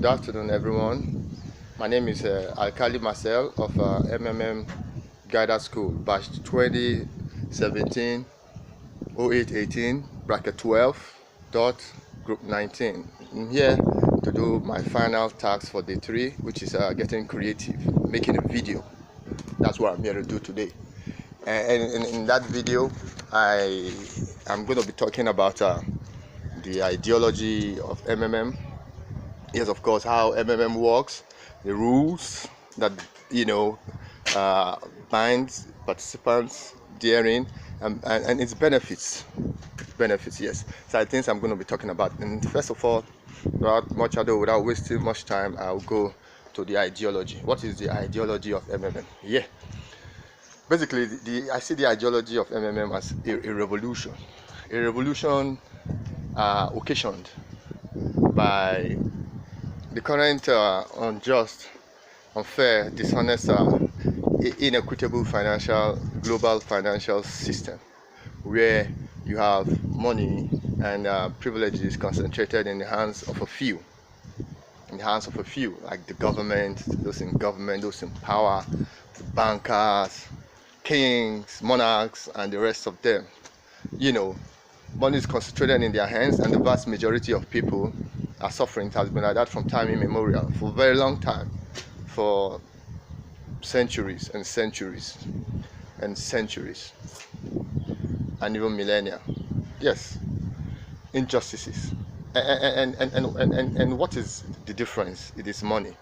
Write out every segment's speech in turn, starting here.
Good afternoon, everyone. My name is ALKALI Marcel of MMM Guided School, batch 2017 0818 bracket 12 dot group 19. I'm here to do my final task for day 3, which is getting creative, making a video. That's what I'm here to do today. And in that video, I'm going to be talking about the ideology of MMM. Yes, of course, how MMM works, the rules that binds participants therein, and its benefits. Yes. So I think I'm going to be talking about. And first of all, without wasting much time, I'll go to the ideology. What is the ideology of MMM? Yeah. Basically, I see the ideology of MMM as a revolution. A revolution occasioned by the current unjust, unfair, dishonest, inequitable global financial system, where you have money and privileges concentrated in the hands of a few. Like the government, those in power, the bankers, kings, monarchs, and the rest of them. Money is concentrated in their hands, and the vast majority of people are suffering. It has been like that from time immemorial, for a very long time, for centuries and centuries and centuries, and even millennia. Yes, injustices. And what is the difference? It is money.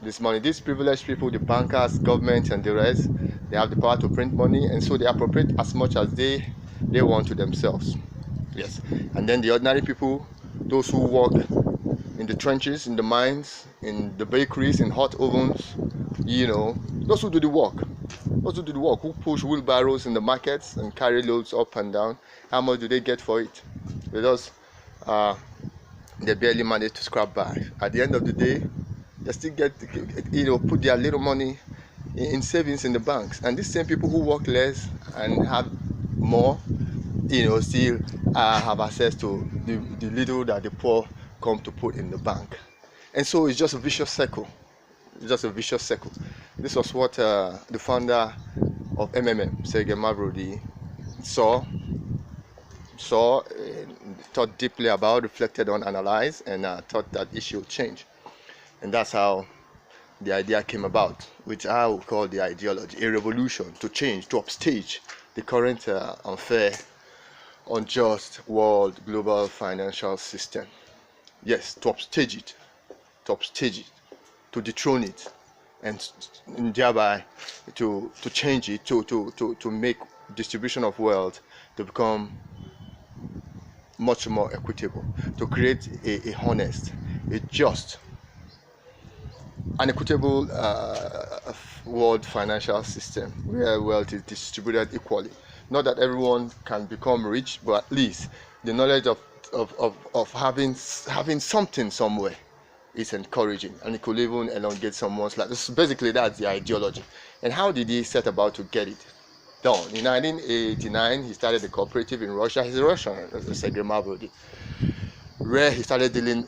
These privileged people, the bankers, government, and the rest, they have the power to print money, and so they appropriate as much as they want to themselves. Yes. And then the ordinary people, those who work in the trenches, in the mines, in the bakeries, in hot ovens, those who do the work, who push wheelbarrows in the markets and carry loads up and down, how much do they get for it? Because they barely manage to scrap by. At the end of the day, they still get, put their little money in savings in the banks. And these same people who work less and have more, still have access to the little that the poor come to put in the bank. And so it's just a vicious circle. This was what the founder of MMM, Sergey Mavrodi, saw, thought deeply about, reflected on, analyzed, and thought that it should change. And that's how the idea came about, which I would call the ideology, a revolution to change, to upstage the current unfair, unjust world global financial system. Yes, to upstage it, to dethrone it, and thereby to change it, to make distribution of wealth to become much more equitable, to create a honest, a just, an equitable world financial system where wealth is distributed equally. Not that everyone can become rich, but at least the knowledge of having something somewhere is encouraging, and it could even elongate someone's life. Basically, that's the ideology. And how did he set about to get it done? In 1989, he started a cooperative in Russia. He's a Russian, Sergey Mavrodi, where he started dealing,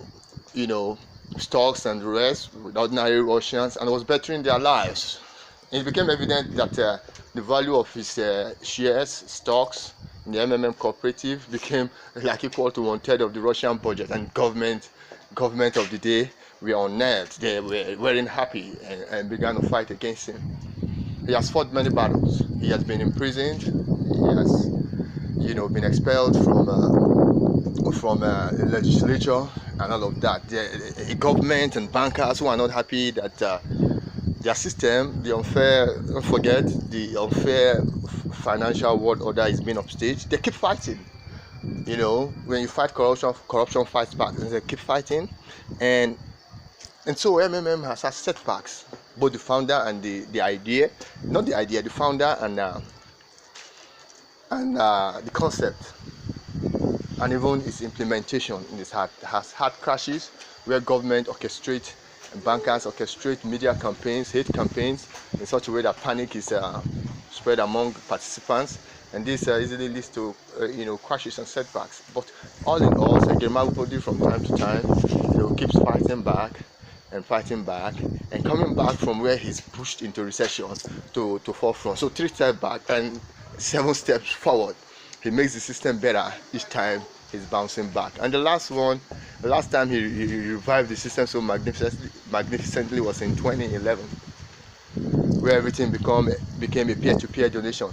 stocks and the rest with ordinary Russians, and was bettering their lives. It became evident that the value of his shares, stocks in the MMM cooperative became like equal to 1/3 of the Russian budget, and government of the day were unnerved. They weren't happy and began to fight against him. He has fought many battles. He has been imprisoned. He has, been expelled from the legislature and all of that. The government and bankers who are not happy that their system, the unfair financial world order is being upstaged, they keep fighting. When you fight corruption fights back, and they keep fighting. And so MMM has had setbacks, both the founder and the founder and the concept, and even its implementation in this has had crashes where government orchestrate and bankers orchestrate media campaigns, hate campaigns, in such a way that panic is spread among participants, and this easily leads to crashes and setbacks. But all in all, Segemabudi from time to time, keeps fighting back and fighting back and coming back from where he's pushed into recession to forefront. So 3 steps back and 7 steps forward. He makes the system better each time he's bouncing back. And the last time he revived the system so magnificently was in 2011, where everything became a peer-to-peer donation.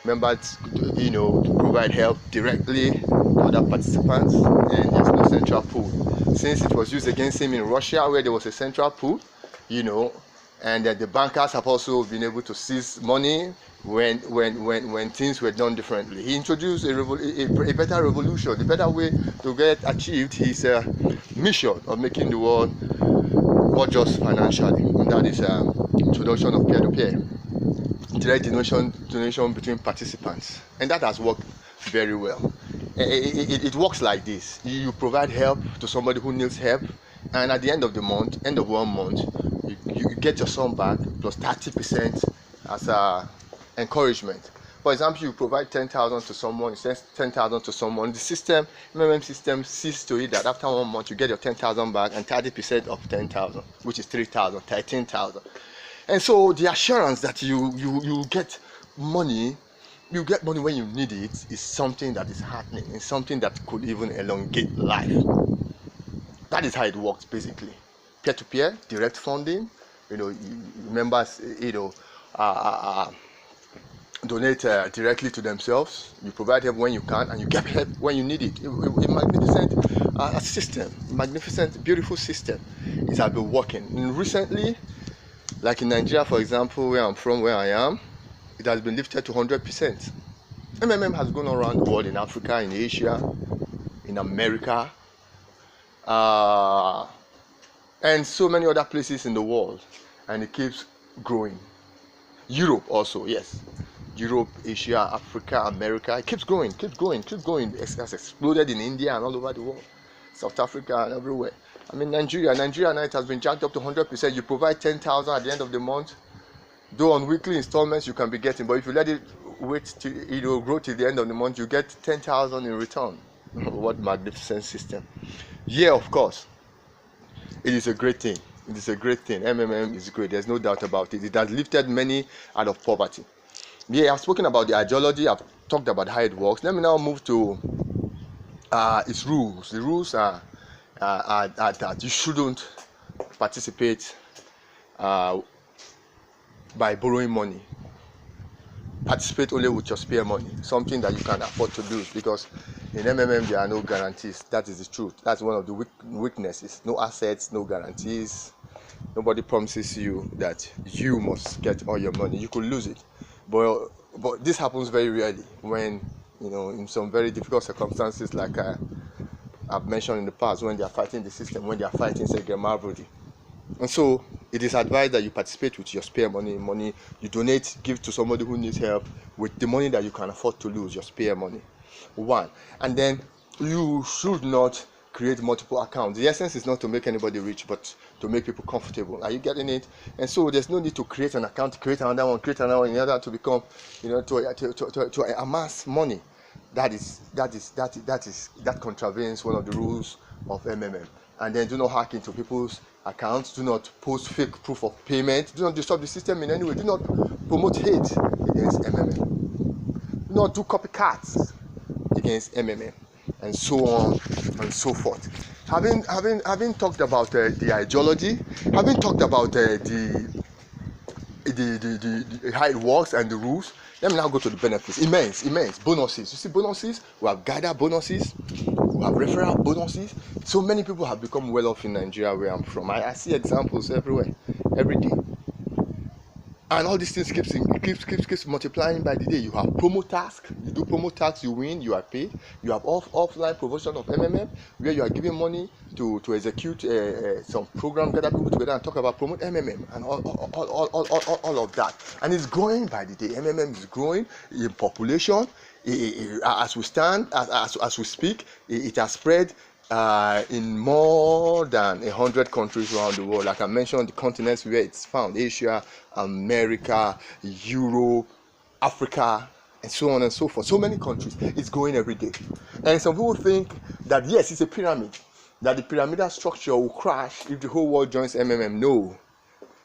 Members, to provide help directly to other participants, and there's no central pool. Since it was used against him in Russia, where there was a central pool, and the bankers have also been able to seize money when things were done differently. He introduced a better revolution, a better way to get achieved his mission of making the world more just financially, and that is introduction of peer-to-peer direct donation between participants, and that has worked very well. It works like this: you provide help to somebody who needs help, and at the end of 1 month, you get your sum back plus 30% as encouragement. For example, you provide 10,000 to someone, you send 10,000 to someone. The MMM system sees to it that after 1 month you get your 10,000 back and 30% of 10,000, which is 3,000, 13,000. And so the assurance that you get money when you need it is something that is happening. It's something that could even elongate life. That is how it works basically. Peer-to-peer, direct funding. Members, donate directly to themselves. You provide help when you can, and you get help when you need it. A magnificent system, magnificent, beautiful system. It has been working. And recently, like in Nigeria, for example, where I'm from, where I am, it has been lifted to 100%. MMM has gone around the world, in Africa, in Asia, in America, and so many other places in the world, and it keeps growing. Europe also, yes. Europe, Asia, Africa, America, it keeps growing. It has exploded in India and all over the world, South Africa and everywhere. I mean, Nigeria now it has been jacked up to 100%. You provide 10,000 at the end of the month. Though on weekly installments you can be getting, but if you let it wait to grow till the end of the month, you get 10,000 in return. What magnificent system! Yeah, of course, it is a great thing. MMM is great. There's no doubt about it. It has lifted many out of poverty. Yeah, I've spoken about the ideology. I've talked about how it works. Let me now move to its rules. The rules are that you shouldn't participate by borrowing money. Participate only with your spare money, something that you can afford to lose, because in MMM there are no guarantees. That is the truth. That's one of the weaknesses. No assets, no guarantees. Nobody promises you that you must get all your money. You could lose it, but this happens very rarely when in some very difficult circumstances, like I've mentioned in the past, when they are fighting the system, when they are fighting Segemabudi. And so it is advised that you participate with your spare money you donate, give to somebody who needs help with the money that you can afford to lose, your spare money. One. And then you should not create multiple accounts. The essence is not to make anybody rich, but to make people comfortable. Are you getting it? And so there's no need to create an account, create another one in order to become, to amass money. That contravenes one of the rules of MMM. And then do not hack into people's accounts. Do not post fake proof of payment. Do not disturb the system in any way. Do not promote hate against MMM. Do not do copycats against MMM, and so on and so forth. Having talked about the ideology, having talked about the how it works and the rules, let me now go to the benefits. Immense bonuses. You see bonuses? We have guided bonuses. We have referral bonuses. So many people have become well off in Nigeria, where I'm from. I see examples everywhere, every day. And all these things keeps multiplying by the day. You have promo task. You do promo task, you win, you are paid. You have offline promotion of MMM, where you are giving money to execute some program, gather people together and talk about promote MMM and all of that. And it's growing by the day. MMM is growing in population. As we speak, it has spread in more than 100 countries around the world. Like I mentioned, the continents where it's found: Asia, America, Europe, Africa, and so on and so forth. So many countries, it's growing every day. And some people think that yes, it's a pyramid, that the pyramidal structure will crash if the whole world joins MMM. No,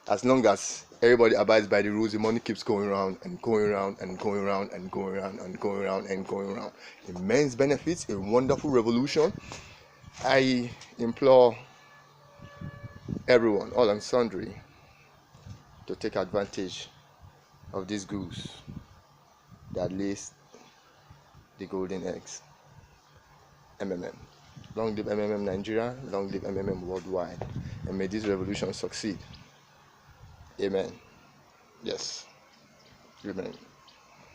as long as everybody abides by the rules, the money keeps going around and going around and going around and going around and going around and going around. Immense benefits, a wonderful revolution. I implore everyone, all and sundry, to take advantage of this goose that lays the golden eggs. MMM. Long live MMM Nigeria, long live MMM worldwide, and may this revolution succeed. Amen. Yes. Amen.